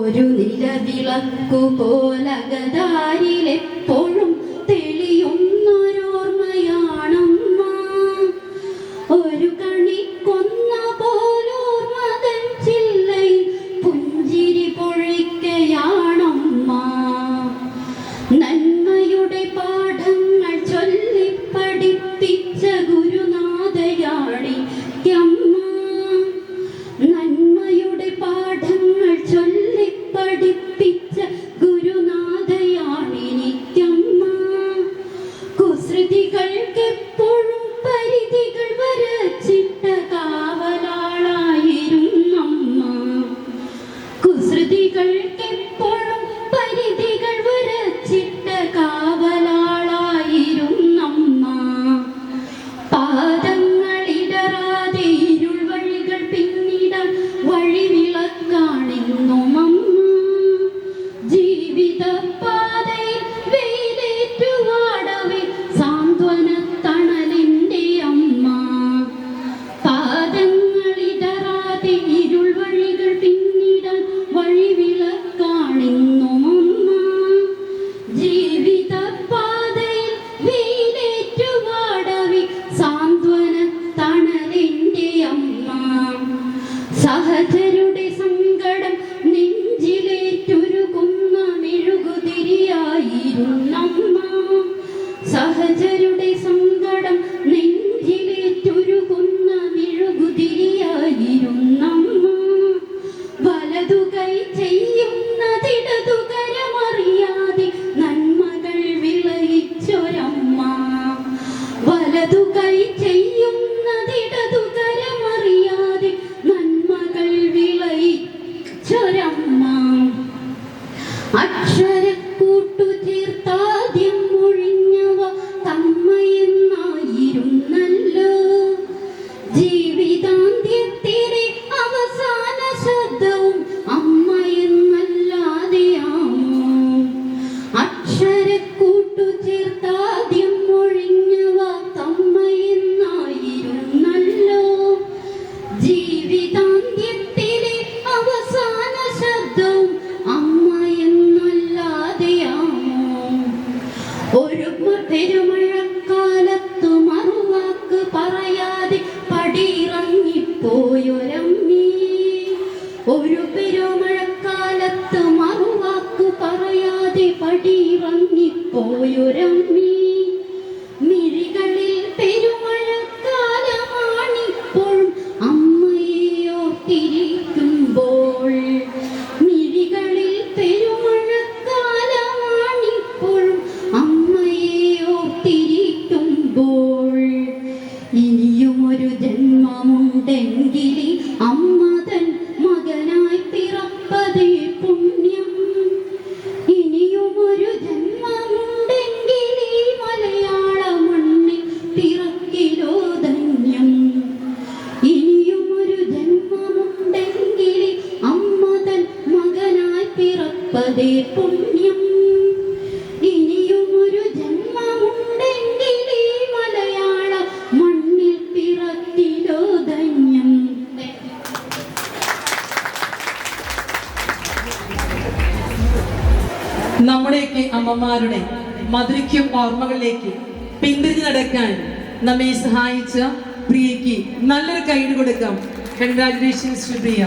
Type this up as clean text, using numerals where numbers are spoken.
ഒരു നിലവിളക്കു പോലകതാരിലെപ്പോഴും തെളിയുന്നൊരോർമ്മയാണമ്മ. ഒരു കണിക്കൊന്ന പോലോർമ്മതൻ ചില്ലയിൽ പുഞ്ചിരി പൊഴിക്കയാണമ്മ. നന്മയുടെ പാഠങ്ങൾ ചൊല്ലിപ്പഠിപ്പിച്ച ഗുരുനാഥയാണി അമ്മ. നന്മയുടെ പാഠങ്ങൾ ചൊല്ലിപ്പഠിപ്പിച്ച ഗുരുനാഥയാണി നിത്യമ്മ. കുസൃതികൾക്കെപ്പോഴും പരിധികൾ വരച്ചിട്ട കാവലാളായിരുന്നമ്മ. കുസൃതികൾക്കെപ്പോഴും പരിധികൾ വരച്ചിട്ട കാവലാളായിരുന്നമ്മ. പാദങ്ങളിടറാതെ ഇരുൾ വഴികൾ പിന്നിടാൻ വഴിവിളക്കാണെന്നുമമ്മ. ജീവിതപാതയിൽ വെയിലേറ്റുവാടവേ സാന്ത്വനത്തണലിന്റെ അമ്മ. പാദങ്ങളിടറാതെ ഇരുൾ വഴികൾ പിന്നിടാൻ വഴിവിളക്കാണെന്നുമമ്മ. ജീവിതപാതയിൽ വെയിലേറ്റുവാടവേ സാന്ത്വനത്തണലിന്റെ അമ്മ. സഹചരുടെ സങ്കടം നെഞ്ചിലേറ്റുരുകുന്ന മെഴുകുതിരിയായിരുന്നമ്മ. സഹചരുടെ സങ്കടം നെഞ്ചിലേറ്റുരുകുന്ന മെഴുകുതിരിയായിരുന്നമ്മ. വലതുകൈ ചെയ്യുന്നതിടതുകരമറിയാതെ നന്മകൾ വിളയിച്ചൊരമ്മ. വലതുകൈ ചെയ്യുന്നതിടതുകരമറിയാതെ നന്മകൾ വിളയിച്ചൊരമ്മ. അക്ഷരക്കൂട്ടു ചേർത്താദ്യം മൊഴിഞ്ഞവ തമ്മയെന്നായിരുന്നല്ലോ. ജീവിതാന്ത്യത്തിലെ അവസാന ശബ്ദവും അമ്മയെന്നല്ലാതെയാമോ? അക്ഷരക്കൂട്ടു ചേർത്താദ്യം മൊഴിഞ്ഞവ തമ്മയെന്നായിരുന്നല്ലോ. ജീവിതാന്ത്യത്തിലെ അവസാന ശബ്ദവും അമ്മയെന്നല്ലാതെയാമോ? ഒരു പെരുമഴക്കാലത്തു മറുവാക്ക് പറയാതെ പടിയിറങ്ങിപ്പോയൊരമ്മേ. ഒരു പെരുമഴക്കാലത്ത് മറുവാക്ക് പറയാതെ പടിയിറങ്ങിപ്പോയൊരമ്മേ. മിഴികളിൽ പെരുമഴക്കാലമാണിപ്പോഴും അമ്മയെയോർത്തിരിക്കുമ്പോൾ. മിഴികളിൽ പെരുമഴക്കാലമാണിപ്പോഴും അമ്മയെയോർത്തിരിക്കുമ്പോൾ. ഇനിയുമൊരു ജന്മമുണ്ടെങ്കിൽ അമ്മ തൻ മകനായി പിറപ്പതേ പുണ്യം. ഇനിയുമൊരു ജന്മമുണ്ടെങ്കിൽ ഈ മലയാള മണ്ണിൽ പിറക്കിലോ ധന്യം. ഇനിയുമൊരു ജന്മമുണ്ടെങ്കിൽ അമ്മ തൻ മകനായി പിറപ്പതേ പുണ്യം. ഇനിയുമൊരു ജന്മമുണ്ടെങ്കിൽ ഈ മലയാള മണ്ണിൽ പിറക്കിലോ ധന്യം. നമ്മുടെയൊക്കെ അമ്മമാരുടെ മധുരയ്ക്കും ഓർമ്മകളിലേക്ക് പിന്തിരിഞ്ഞു നടക്കാൻ നമ്മെ സഹായിച്ച പ്രിയയ്ക്ക് നല്ലൊരു കൈയ്യടി കൊടുക്കാം. Congratulations to Priya.